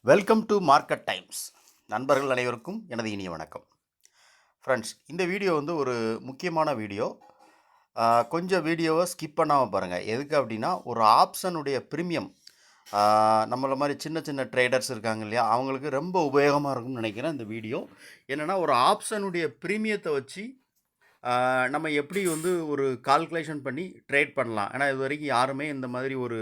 Welcome to market times. நண்பர்கள் அனைவருக்கும் எனது இனிய வணக்கம். ஃப்ரெண்ட்ஸ், இந்த வீடியோ வந்து ஒரு முக்கியமான வீடியோ. கொஞ்சம் வீடியோவை ஸ்கிப் பண்ணாமல் பாருங்கள். எதுக்கு அப்படின்னா, ஒரு ஆப்ஷனுடைய ப்ரீமியம் நம்மள மாதிரி சின்ன சின்ன ட்ரேடர்ஸ் இருக்காங்க இல்லையா, அவங்களுக்கு ரொம்ப உபயோகமாக இருக்கும்னு நினைக்கிறேன் இந்த வீடியோ. என்னென்னா, ஒரு ஆப்ஷனுடைய ப்ரீமியத்தை வச்சு நம்ம எப்படி வந்து ஒரு கால்குலேஷன் பண்ணி ட்ரேட் பண்ணலாம். ஏன்னா இது வரைக்கும் யாருமே இந்த மாதிரி ஒரு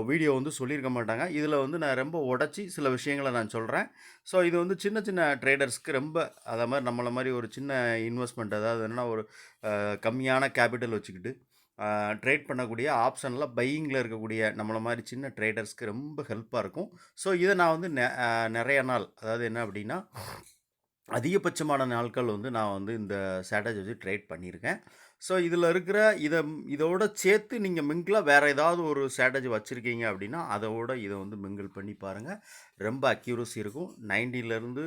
வீடியோ வந்து சொல்லியிருக்க மாட்டாங்க. இதில் வந்து நான் ரொம்ப உடச்சி சில விஷயங்களை நான் சொல்கிறேன். ஸோ இது வந்து சின்ன சின்ன ட்ரேடர்ஸ்க்கு ரொம்ப அதை மாதிரி நம்மளை மாதிரி ஒரு சின்ன இன்வெஸ்ட்மெண்ட், அதாவது என்னென்னா ஒரு கம்மியான கேபிட்டல் வச்சுக்கிட்டு ட்ரேட் பண்ணக்கூடிய ஆப்ஷனில் பையிங்கில் இருக்கக்கூடிய நம்மளை மாதிரி சின்ன ட்ரேடர்ஸ்க்கு ரொம்ப ஹெல்ப்பாக இருக்கும். ஸோ இதை நான் வந்து நிறைய நாள், அதாவது என்ன அப்படின்னா அதிகபட்சமான நாட்கள் வந்து நான் வந்து இந்த ஸ்ட்ராட்டஜி வச்சு ட்ரேட் பண்ணியிருக்கேன். ஸோ இதில் இருக்கிற இதோட சேர்த்து நீங்கள் மிங்கிளாக வேறு ஏதாவது ஒரு ஸ்ட்ராட்டஜி வச்சுருக்கீங்க அப்படின்னா இதை வந்து மிங்கிள் பண்ணி பாருங்கள். ரொம்ப அக்யூரசி இருக்கும். 90லேருந்து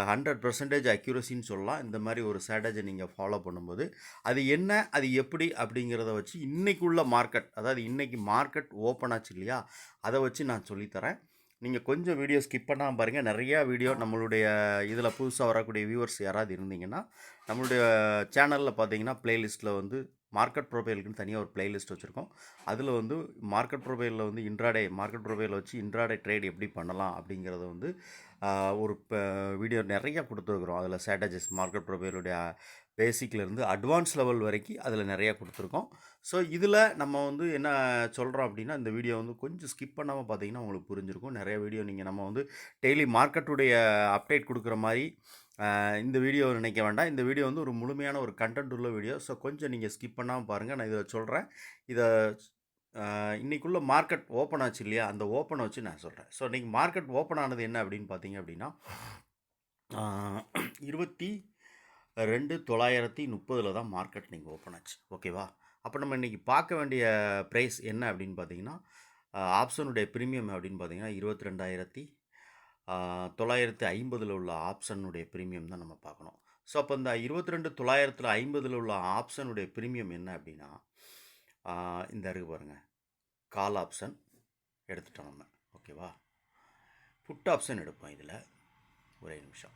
100% அக்யூரசின்னு சொல்லலாம். இந்த மாதிரி ஒரு ஸ்ட்ராட்டஜி நீங்கள் ஃபாலோ பண்ணும்போது அது என்ன, அது எப்படி அப்படிங்கிறத வச்சு இன்றைக்குள்ள மார்க்கெட், அதாவது இன்றைக்கி மார்க்கெட் ஓப்பன் ஆச்சு இல்லையா, அதை வச்சு நான் சொல்லித்தரேன். நீங்கள் கொஞ்சம் வீடியோ ஸ்கிப் பண்ணாமல் பாருங்கள். நிறையா வீடியோ நம்மளுடைய இதில் புதுசாக வரக்கூடிய வியூவர்ஸ் யாராவது இருந்தீங்கன்னா, நம்மளுடைய சேனலில் பார்த்தீங்கன்னா ப்ளேலிஸ்ட்டில் வந்து மார்க்கெட் ப்ரொஃபைலுக்குன்னு தனியாக ஒரு ப்ளேலிஸ்ட் வச்சுருக்கோம். அதில் வந்து மார்க்கெட் ப்ரொஃபைலில் வந்து மார்க்கெட் ப்ரொஃபைலை வச்சு இன்ட்ராடே ட்ரேட் எப்படி பண்ணலாம் அப்படிங்கிறத வந்து ஒரு வீடியோ நிறையா கொடுத்துருக்குறோம். அதில் ஸ்ட்ராட்டஜிஸ் மார்க்கெட் ப்ரொஃபைலுடைய பேசிக்லேருந்து அட்வான்ஸ் லெவல் வரைக்கும் அதில் நிறையா கொடுத்துருக்கோம். ஸோ இதில் நம்ம வந்து என்ன சொல்கிறோம் அப்படின்னா, இந்த வீடியோ வந்து கொஞ்சம் ஸ்கிப் பண்ணாமல் பார்த்தீங்கன்னா உங்களுக்கு புரிஞ்சிருக்கும். நிறைய வீடியோ நம்ம வந்து டெய்லி மார்க்கெட்டுடைய அப்டேட் கொடுக்குற மாதிரி இந்த வீடியோ நினைக்க வேண்டாம். இந்த வீடியோ வந்து ஒரு முழுமையான ஒரு கண்டென்ட் உள்ள வீடியோ. ஸோ கொஞ்சம் நீங்கள் ஸ்கிப் பண்ணாமல் பாருங்கள். நான் இதில் சொல்கிறேன். இதை இன்றைக்குள்ள மார்க்கெட் ஓப்பன் ஆச்சு இல்லையா, அந்த ஓப்பனை வச்சு நான் சொல்கிறேன். ஸோ இன்றைக்கி மார்க்கெட் ஓப்பன் ஆனது என்ன அப்படின்னு பார்த்தீங்க அப்படின்னா 22,930 தான் மார்க்கெட் நீங்கள் ஓப்பன் ஆச்சு. ஓகேவா? அப்போ நம்ம இன்றைக்கி பார்க்க வேண்டிய ப்ரைஸ் என்ன அப்படின்னு பார்த்தீங்கன்னா, ஆப்ஷனுடைய ப்ரீமியம் அப்படின்னு பார்த்தீங்கன்னா 22,950 உள்ள ஆப்ஷனுடைய ப்ரீமியம் தான் நம்ம பார்க்கணும். ஸோ அப்போ இந்த 22,950 உள்ள ஆப்ஷனுடைய ப்ரீமியம் என்ன அப்படின்னா, இந்த இருக்கு பாருங்கள், கால் ஆப்ஷன் எடுத்துட்டோம் நம்ம. ஓகேவா? புட் ஆப்ஷன் எடுப்போம். இதில் ஒரே நிமிஷம்.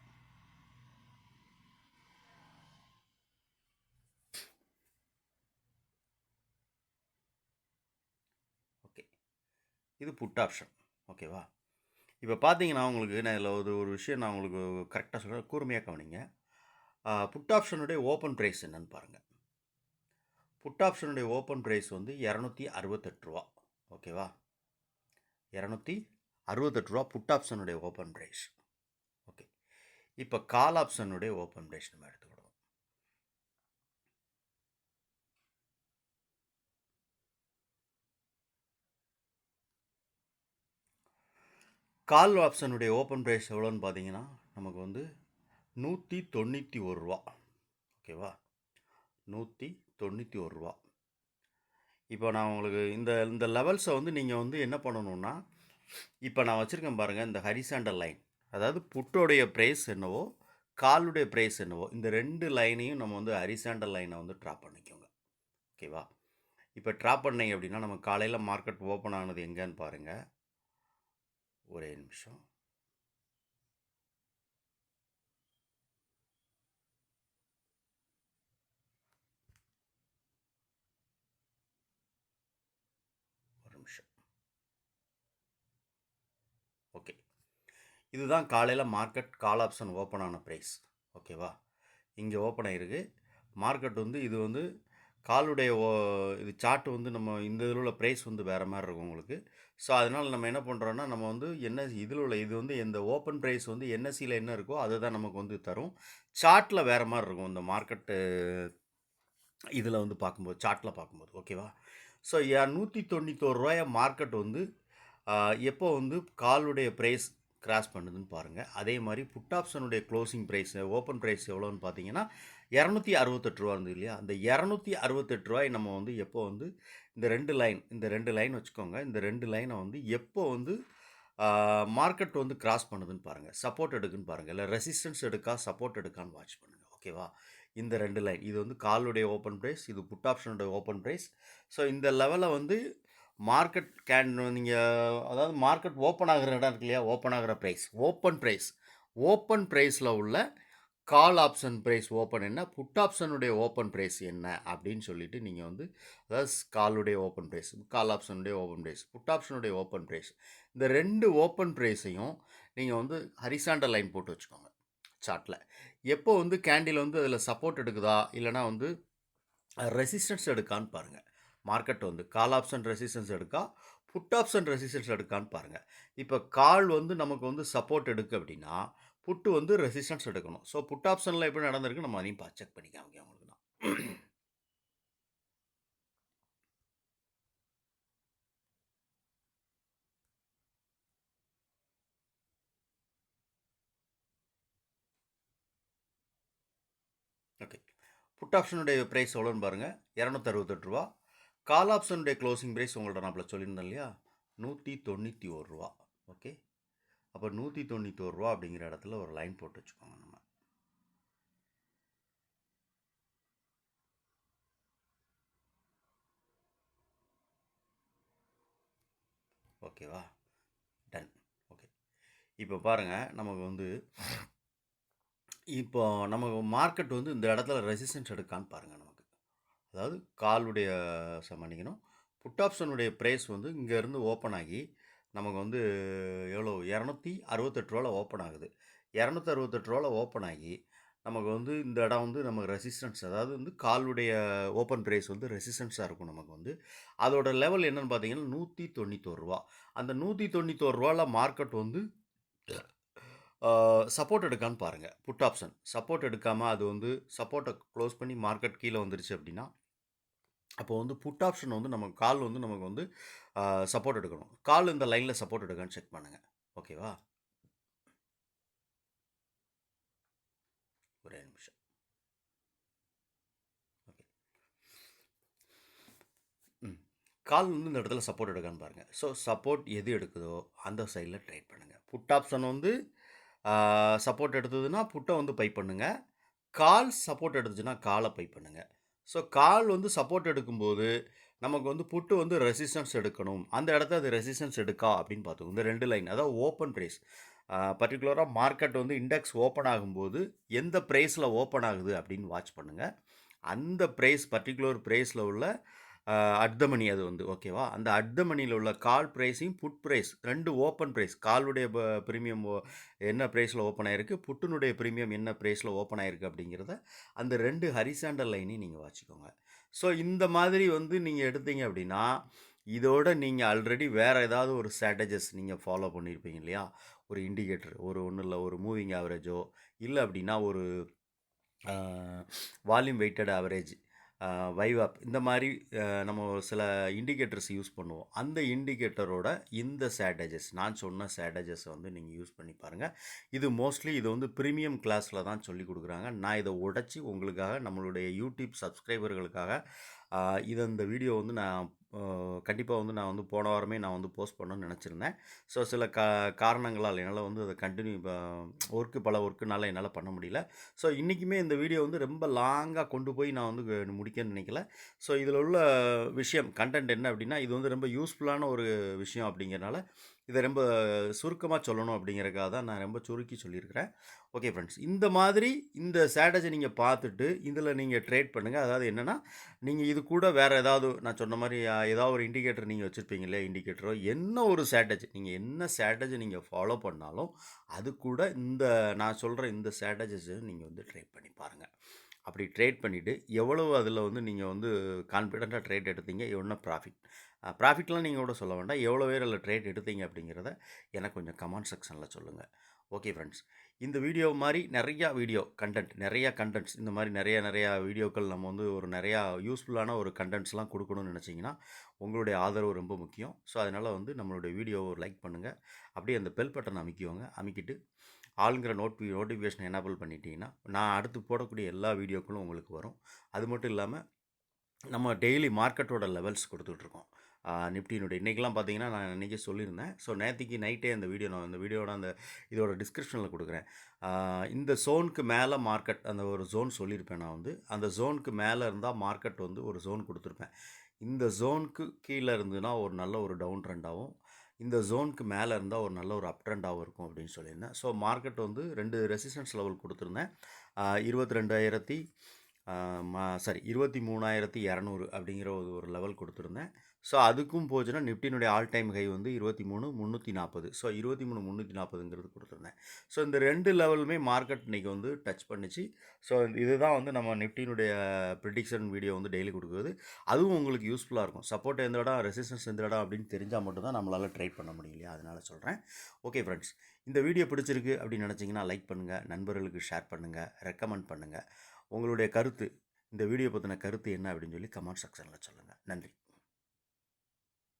ஓகே, இது புட் ஆப்ஷன். ஓகேவா? இப்போ பார்த்தீங்கன்னா உங்களுக்கு நான் இதில் ஒரு விஷயம் நான் உங்களுக்கு கரெக்டாக சொல்கிறேன், கூர்மையாக கவனிங்க. புட் ஆப்ஷனுடைய ஓப்பன் ப்ரைஸ் என்னன்னு பாருங்கள். புட் ஆப்ஷனுடைய ஓப்பன் ப்ரைஸ் வந்து 268 ரூபா. ஓகேவா? 268 ரூபா புட் ஆப்ஷனுடைய ஓப்பன் ப்ரைஸ். ஓகே, இப்போ கால் ஆப்ஷனுடைய ஓப்பன் ப்ரைஸ் நம்ம எடுத்துக்கிடுவோம். கால் ஆப்ஷனுடைய ஓப்பன் ப்ரைஸ் எவ்வளோன்னு பார்த்தீங்கன்னா நமக்கு வந்து 191 ரூபா. ஓகேவா? 191 ரூபா. இப்போ நான் உங்களுக்கு இந்த இந்த லெவல்ஸை வந்து நீங்கள் வந்து என்ன பண்ணணுன்னா, இப்போ நான் வச்சுருக்கேன் பாருங்கள், இந்த ஹரிசாண்டல் லைன், அதாவது புட்டோடைய ப்ரைஸ் என்னவோ காலுடைய ப்ரைஸ் என்னவோ, இந்த 2 லைனையும் நம்ம வந்து ஹரிசாண்டல் லைனை வந்து ட்ராப் பண்ணிக்கோங்க. ஓகேவா? இப்போ ட்ராப் பண்ணீங்க அப்படின்னா நம்ம காலையில் மார்க்கெட் ஓப்பன் ஆனது எங்கேன்னு பாருங்கள். ஒரே நிமிஷம். ஒரு நிமிஷம். ஓகே, இதுதான் காலையில் மார்க்கெட் கால் ஆப்ஷன் ஓப்பன் ஆன ப்ரைஸ். ஓகேவா? இங்கே ஓப்பன் ஆகிருக்கு மார்க்கெட் வந்து இது வந்து காலுடைய இது சார்ட் வந்து நம்ம இந்த இதில் உள்ள ப்ரைஸ் வந்து வேறு மாதிரி இருக்கும் உங்களுக்கு. ஸோ அதனால் நம்ம என்ன பண்ணுறோன்னா, நம்ம வந்து இதில் உள்ள இது வந்து இந்த ஓப்பன் ப்ரைஸ் வந்து என்எஸ்சியில் என்ன இருக்கோ அதை தான் நமக்கு வந்து தரும். சார்ட்டில் வேறு மாதிரி இருக்கும் இந்த மார்க்கெட்டு இதில் வந்து பார்க்கும்போது, சார்ட்டில் பார்க்கும்போது. ஓகேவா? ஸோ 191 ரூபாய் மார்க்கெட் வந்து எப்போ வந்து காலுடைய ப்ரைஸ் கிராஸ் பண்ணுதுன்னு பாருங்கள். அதே மாதிரி புட் ஆப்ஷனுடைய க்ளோசிங் ப்ரைஸ் ஓப்பன் ப்ரைஸ் எவ்வளோன்னு பார்த்தீங்கன்னா 268 ரூபா இருந்தது இல்லையா, அந்த 268 ரூபாய் நம்ம வந்து எப்போ வந்து இந்த 2 லைன் வச்சுக்கோங்க. இந்த 2 லைனை வந்து எப்போ வந்து மார்க்கெட் வந்து கிராஸ் பண்ணுதுன்னு பாருங்கள். சப்போர்ட் எடுக்குன்னு பாருங்கள், இல்லை ரெசிஸ்டன்ஸ் எடுக்கா சப்போர்ட் எடுக்கான்னு வாட்ச் பண்ணுங்கள். ஓகேவா? இந்த 2 லைன், இது வந்து காலுடைய ஓப்பன் ப்ரைஸ், இது புட் ஆப்ஷனுடைய ஓப்பன் ப்ரைஸ். ஸோ இந்த லெவலை வந்து மார்க்கெட் நீங்கள் அதாவது மார்க்கெட் ஓப்பன் ஆகிற இடம் இருக்கு இல்லையா, ஓப்பன் ஆகிற ப்ரைஸ், ஓப்பன் ப்ரைஸில் உள்ள கால் ஆப்ஷன் ப்ரைஸ் ஓப்பன் என்ன, புட் ஆப்ஷனுடைய ஓப்பன் ப்ரைஸ் என்ன அப்படின்னு சொல்லிட்டு நீங்கள் வந்து, அதாவது காலுடைய ஓப்பன் ப்ரைஸ், கால் ஆப்ஷனுடைய ஓப்பன் ப்ரைஸ், புட் ஆப்ஷனுடைய ஓப்பன் ப்ரைஸ், இந்த 2 ஓப்பன் ப்ரைஸையும் நீங்கள் வந்து ஹரிசாண்டல் லைன் போட்டு வச்சுக்கோங்க சார்ட்டில். எப்போ வந்து கேண்டில் வந்து அதில் சப்போர்ட் எடுக்குதா இல்லைனா வந்து ரெசிஸ்டன்ஸ் எடுக்கான்னு பாருங்கள். மார்க்கெட் வந்து கால் ஆப்ஷன் ரெசிஸ்டன்ஸ் எடுக்கா, புட் ஆப்ஷன் ரெசிஸ்டன்ஸ் எடுக்கான்னு பாருங்கள். இப்போ கால் வந்து நமக்கு வந்து சப்போர்ட் எடுக்கு அப்படின்னா புட்டு வந்து ரெசிஸ்டன்ஸ் எடுக்கணும். ஸோ புட் ஆப்ஷனில் எப்படி நடந்திருக்கு நம்ம அதையும் செக் பண்ணி காமிக்க உங்களுக்கு தான். ஓகே, புட் ஆப்ஷனுடைய ப்ரைஸ் எவ்வளோன்னு பாருங்கள், 268 ரூபா. கால் ஆப்ஷனுடைய க்ளோசிங் ப்ரைஸ் உங்கள்ட்ட நான் சொல்லியிருந்தேன் இல்லையா, 191 ரூபா. ஓகே, அப்போ 191 ரூபா அப்படிங்கிற இடத்துல ஒரு லைன் போட்டு வச்சுக்கோங்க நம்ம. ஓகேவா, டன். ஓகே, இப்போ பாருங்கள், நமக்கு வந்து இப்போ நமக்கு மார்க்கெட் வந்து இந்த இடத்துல ரெசிஸ்டன்ஸ் எடுக்கான்னு பாருங்கள். நமக்கு அதாவது காலுடைய மன்னிக்கணும், புட் ஆப்ஷனுடைய ப்ரைஸ் வந்து இங்கேருந்து ஓப்பன் ஆகி நமக்கு வந்து எவ்வளோ 268 ரூபாவில் ஓப்பன் ஆகுது. 268 ரூபாவில் ஓப்பன் ஆகி நமக்கு வந்து இந்த இடம் வந்து நமக்கு ரெசிஸ்டன்ஸ், அதாவது வந்து காலுடைய ஓப்பன் ப்ரைஸ் வந்து ரெசிஸ்டன்ஸாக இருக்கும். நமக்கு வந்து அதோட லெவல் என்னென்னு பார்த்தீங்கன்னா 191 ரூபா. அந்த 191 ரூபாவில் மார்க்கெட் வந்து சப்போர்ட் எடுக்கான்னு பாருங்கள். புட் ஆப்ஷன் சப்போர்ட் எடுக்காமல் அது வந்து சப்போர்ட்டை க்ளோஸ் பண்ணி மார்க்கெட் கீழே வந்துருச்சு அப்படின்னா, அப்போ வந்து புட் ஆப்ஷன் வந்து நமக்கு கால் வந்து நமக்கு வந்து சப்போர்ட் எடுக்கணும். கால் இந்த லைனில் சப்போர்ட் எடுக்கான்னு செக் பண்ணுங்கள். ஓகேவா, ஒரே நிமிஷம். ஓகே, கால் வந்து இந்த இடத்துல சப்போர்ட் எடுக்கான்னு பாருங்கள். ஸோ சப்போர்ட் எது எடுக்குதோ அந்த சைடில் ட்ரேட் பண்ணுங்கள். புட் ஆப்ஷன் வந்து சப்போர்ட் எடுத்ததுன்னா புட்டை வந்து பை பண்ணுங்கள். கால் சப்போர்ட் எடுத்துச்சுன்னா காலை பை பண்ணுங்கள். ஸோ கால் வந்து சப்போர்ட் எடுக்கும்போது நமக்கு வந்து புட்டு வந்து ரெசிஸ்டன்ஸ் எடுக்கணும். அந்த இடத்த அது ரெசிஸ்டன்ஸ் எடுக்கா அப்படின்னு பார்த்துக்கோங்க. இந்த 2 லைன், அதாவது ஓப்பன் ப்ரைஸ், பர்டிகுலராக மார்க்கெட் வந்து இண்டெக்ஸ் ஓப்பன் ஆகும்போது எந்த ப்ரைஸில் ஓப்பன் ஆகுது அப்படின்னு வாட்ச் பண்ணுங்கள். அந்த ப்ரைஸ் பர்டிகுலர் ப்ரைஸில் உள்ள அட் த மணி அது வந்து ஓகேவா, அந்த அட் த மணியில் உள்ள கால் ப்ரைஸையும் புட் ப்ரைஸ் 2 ஓப்பன் ப்ரைஸ், காலுடைய ப்ரீமியம் என்ன ப்ரைஸில் ஓப்பன் ஆகிருக்கு, புட்டினுடைய ப்ரீமியம் என்ன ப்ரைஸில் ஓப்பன் ஆகிருக்கு அப்படிங்கிறத அந்த 2 ஹரிசாண்டல் லைனையும் நீங்கள் வச்சுக்கோங்க. ஸோ இந்த மாதிரி வந்து நீங்கள் எடுத்தீங்க அப்படின்னா, இதோட நீங்கள் ஆல்ரெடி வேறு ஏதாவது ஒரு ஸ்ட்ராட்டஜிஸ் நீங்கள் ஃபாலோ பண்ணியிருப்பீங்க இல்லையா, ஒரு இண்டிகேட்டர், ஒன்றும் இல்லை, ஒரு மூவிங் ஆவரேஜோ இல்லை அப்படின்னா ஒரு வால்யூம் வெயிட்டட் ஆவரேஜ், வைவாப், இந்த மாதிரி நம்ம சில இண்டிகேட்டர்ஸ் யூஸ் பண்ணுவோம். அந்த இண்டிகேட்டரோட இந்த ஸ்ட்ராட்டஜிஸ், நான் சொன்ன ஸ்ட்ராட்டஜிஸை வந்து நீங்கள் யூஸ் பண்ணி பாருங்கள். இது மோஸ்ட்லி இது வந்து ப்ரீமியம் கிளாஸில் தான் சொல்லி கொடுக்குறாங்க. நான் இதை உடைச்சி உங்களுக்காக, நம்மளுடைய யூடியூப் சப்ஸ்கிரைபர்களுக்காக இந்த வீடியோ வந்து நான் கண்டிப்பாக வந்து நான் வந்து போன வாரமே நான் வந்து போஸ்ட் பண்ணணும்னு நினச்சிருந்தேன். ஸோ சில காரணங்களால் என்னால் வந்து அதை கண்டினியூ பல ஒர்க்குனால என்னால் பண்ண முடியல. ஸோ இன்றைக்குமே இந்த வீடியோ வந்து ரொம்ப லாங்காக கொண்டு போய் நான் வந்து முடிக்கணும்னு நினைக்கல. ஸோ இதில் உள்ள விஷயம் கண்டென்ட் என்ன அப்படின்னா, இது வந்து ரொம்ப யூஸ்ஃபுல்லான ஒரு விஷயம் அப்படிங்கிறனால இதை ரொம்ப சுருக்கமாக சொல்லணும் அப்படிங்கிறக்காக தான் நான் ரொம்ப சுருக்கி சொல்லியிருக்கிறேன். ஓகே ஃப்ரெண்ட்ஸ், இந்த மாதிரி இந்த ஸ்ட்ராட்டஜி நீங்கள் பார்த்துட்டு இதில் நீங்கள் ட்ரேட் பண்ணுங்கள். அதாவது என்னென்னா, நீங்கள் இது கூட வேறு ஏதாவது நான் சொன்ன மாதிரி ஏதாவது ஒரு இண்டிகேட்டர் நீங்கள் வச்சுருப்பீங்க இல்லையா, இண்டிகேட்டரோ என்ன ஒரு ஸ்ட்ராட்டஜி, நீங்கள் என்ன ஸ்ட்ராட்டஜி நீங்கள் ஃபாலோ பண்ணாலும் அது கூட இந்த நான் சொல்கிற இந்த ஸ்ட்ராட்டஜிஸை நீங்கள் வந்து ட்ரேட் பண்ணி பாருங்கள். அப்படி ட்ரேட் பண்ணிவிட்டு எவ்வளவு அதில் வந்து நீங்கள் வந்து கான்ஃபிடெண்ட்டாக ட்ரேட் எடுத்தீங்க, எவ்வளோ ப்ராஃபிட்லாம் நீங்கள் கூட சொல்ல வேண்டாம், எவ்வளோ பேர் அதில் ட்ரேட் எடுத்தீங்க அப்படிங்கிறத எனக்கு கொஞ்சம் கமெண்ட் செக்ஷனில் சொல்லுங்கள். ஓகே ஃப்ரெண்ட்ஸ், இந்த வீடியோ மாதிரி நிறையா நிறையா கண்டென்ட்ஸ் இந்த மாதிரி நிறையா வீடியோக்கள் நம்ம வந்து ஒரு நிறையா யூஸ்ஃபுல்லான ஒரு கண்டென்ட்ஸ்லாம் கொடுக்கணும்னு நினச்சிங்கன்னா உங்களுடைய ஆதரவு ரொம்ப முக்கியம். ஸோ அதனால் வந்து நம்மளுடைய வீடியோவை லைக் பண்ணுங்கள், அப்படியே அந்த பெல் பட்டன் அமைக்கிட்டு ஆளுங்கிற நோட்டிஃபிகேஷன் எனேபிள் பண்ணிட்டீங்கன்னா நான் அடுத்து போடக்கூடிய எல்லா வீடியோக்களும் உங்களுக்கு வரும். அது மட்டும் இல்லாமல் நம்ம டெய்லி மார்க்கெட்டோட லெவல்ஸ் கொடுத்துட்ருக்கோம். நிஃப்டியினுடைய இன்றைக்கெலாம் பார்த்தீங்கன்னா நான் இன்றைக்கி சொல்லியிருந்தேன். ஸோ நேற்றுக்கு நைட்டே அந்த வீடியோ நான் இந்த வீடியோட இதோட டிஸ்கிரிப்ஷனில் கொடுக்குறேன். இந்த ஜோனுக்கு மேலே மார்க்கெட் அந்த ஒரு ஜோன் சொல்லியிருப்பேன். நான் வந்து அந்த ஜோனுக்கு மேலே இருந்தால் மார்க்கெட் வந்து ஒரு ஜோன் கொடுத்துருப்பேன். இந்த ஜோனுக்கு கீழே இருந்ததுன்னா ஒரு நல்ல ஒரு டவுன் ட்ரெண்டாகவும், இந்த ஜோனுக்கு மேலே இருந்தால் ஒரு நல்ல ஒரு அப் ட்ரெண்டாகவும் இருக்கும் அப்படின்னு சொல்லியிருந்தேன். ஸோ மார்க்கெட் வந்து 2 ரெசிஸ்டன்ஸ் லெவல் கொடுத்துருந்தேன். 22,000 23,200 அப்படிங்கிற ஒரு லெவல் கொடுத்துருந்தேன். ஸோ அதுக்கும் போச்சுன்னா நிஃப்டியினுடைய ஆல் டைம் ஹை வந்து 23,340. ஸோ 23,340ங்கிறது கொடுத்துருந்தேன். ஸோ இந்த 2 லெவலுமே மார்க்கெட் இன்றைக்கி வந்து டச் பண்ணிச்சு. ஸோ இதுதான் வந்து நம்ம நிஃப்டியினுடைய ப்ரிடிக்ஷன் வீடியோ வந்து டெய்லி கொடுக்குறது. அதுவும் உங்களுக்கு யூஸ்ஃபுல்லாக இருக்கும். சப்போர்ட் எந்த இடம், ரெசிஸ்டன்ஸ் எந்த இடம் அப்படின்னு தெரிஞ்சால் மட்டும்தான் நம்மளால் ட்ரேட் பண்ண முடியும் இல்லையா? அதனால் சொல்கிறேன். ஓகே ஃப்ரெண்ட்ஸ், இந்த வீடியோ பிடிச்சிருக்கு அப்படின்னு நினச்சிங்கன்னா லைக் பண்ணுங்கள், நண்பர்களுக்கு ஷேர் பண்ணுங்கள், ரெக்கமெண்ட் பண்ணுங்கள். உங்களுடைய கருத்து, இந்த வீடியோ பற்றின கருத்து என்ன அப்படின்னு சொல்லி கமெண்ட் செக்ஷனில் சொல்லுங்கள். நன்றி.